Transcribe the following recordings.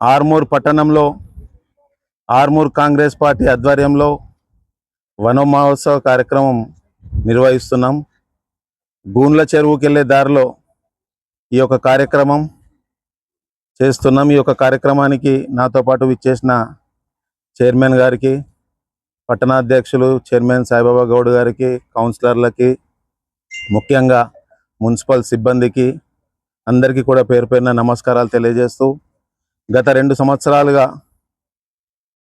ఆర్మూర్ పట్టణంలో ఆర్మూర్ కాంగ్రెస్ పార్టీ ఆధ్వర్యంలో వన మహోత్సవ కార్యక్రమం నిర్వహిస్తున్నాం. గూండ్ల చెరువుకి వెళ్ళే దారిలో ఈ యొక్క కార్యక్రమం చేస్తున్నాం. ఈ యొక్క కార్యక్రమానికి నాతో పాటు విచ్చేసిన చైర్మన్ గారికి, పట్టణాధ్యక్షులు చైర్మన్ సాయిబాబా గౌడ్ గారికి, కౌన్సిలర్లకి, ముఖ్యంగా మున్సిపల్ సిబ్బందికి అందరికీ కూడా పేరు పేరున నమస్కారాలు తెలియజేస్తూ, గత 2 సంవత్సరాలుగా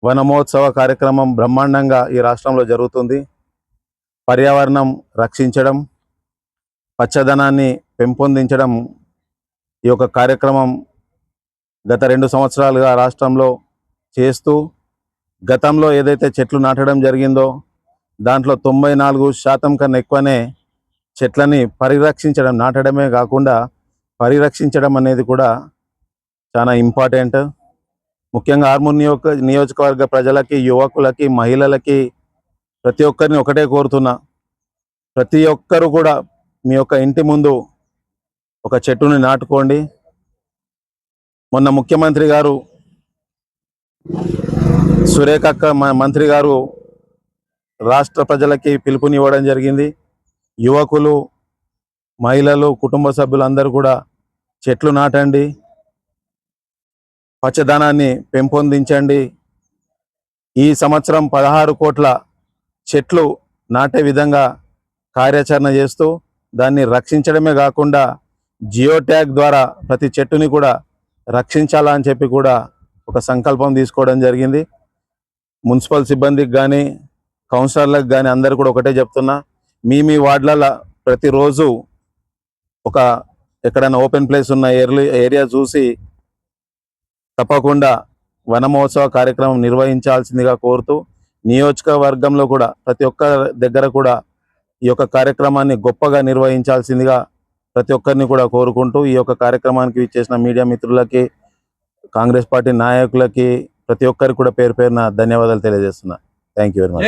వన మహోత్సవ కార్యక్రమం బ్రహ్మాండంగా ఈ రాష్ట్రంలో జరుగుతుంది. పర్యావరణం రక్షించడం, పచ్చదనాన్ని పెంపొందించడం ఈ యొక్క కార్యక్రమం గత 2 సంవత్సరాలుగా రాష్ట్రంలో చేస్తూ, గతంలో ఏదైతే చెట్లు నాటడం జరిగిందో దాంట్లో 94% కన్నా ఎక్కువనే చెట్లని పరిరక్షించడం, నాటడమే కాకుండా పరిరక్షించడం అనేది కూడా చాలా ఇంపార్టెంట్. ముఖ్యంగా ఆర్మూర్ నియోజకవర్గ ప్రజలకి, యువకులకి, మహిళలకి ప్రతి ఒక్కరిని ఒకటే కోరుతున్నా, ప్రతి ఒక్కరు కూడా మీ యొక్క ఇంటి ముందు ఒక చెట్టుని నాటుకోండి. మొన్న ముఖ్యమంత్రి గారు, సురేఖ మంత్రి గారు రాష్ట్ర ప్రజలకి పిలుపునివ్వడం జరిగింది. యువకులు, మహిళలు, కుటుంబ సభ్యులందరూ కూడా చెట్లు నాటండి, పచ్చదనాన్ని పెంపొందించండి. ఈ సంవత్సరం 16 కోట్ల చెట్లు నాటే విధంగా కార్యాచరణ చేస్తూ దాన్ని రక్షించడమే కాకుండా జియో ట్యాగ్ ద్వారా ప్రతి చెట్టుని కూడా రక్షించాలని చెప్పి కూడా ఒక సంకల్పం తీసుకోవడం జరిగింది. మున్సిపల్ సిబ్బందికి కానీ, కౌన్సిలర్లకు కానీ అందరూ కూడా ఒకటే చెప్తున్నా, మీ వార్డులలో ప్రతిరోజు ఒక ఎక్కడైనా ఓపెన్ ప్లేస్ ఉన్న ఏరియా చూసి తప్పకుండా వన మహోత్సవ కార్యక్రమం నిర్వహించాల్సిందిగా కోరుతూ, నియోజకవర్గంలో కూడా ప్రతి ఒక్క దగ్గర కూడా ఈ యొక్క కార్యక్రమాన్ని గొప్పగా నిర్వహించాల్సిందిగా ప్రతి ఒక్కరిని కూడా కోరుకుంటూ, ఈ యొక్క కార్యక్రమానికి ఇచ్చేసిన మీడియా మిత్రులకి, కాంగ్రెస్ పార్టీ నాయకులకి ప్రతి ఒక్కరికి కూడా పేరు పేరున ధన్యవాదాలు తెలియజేస్తున్నా. Thank you very much.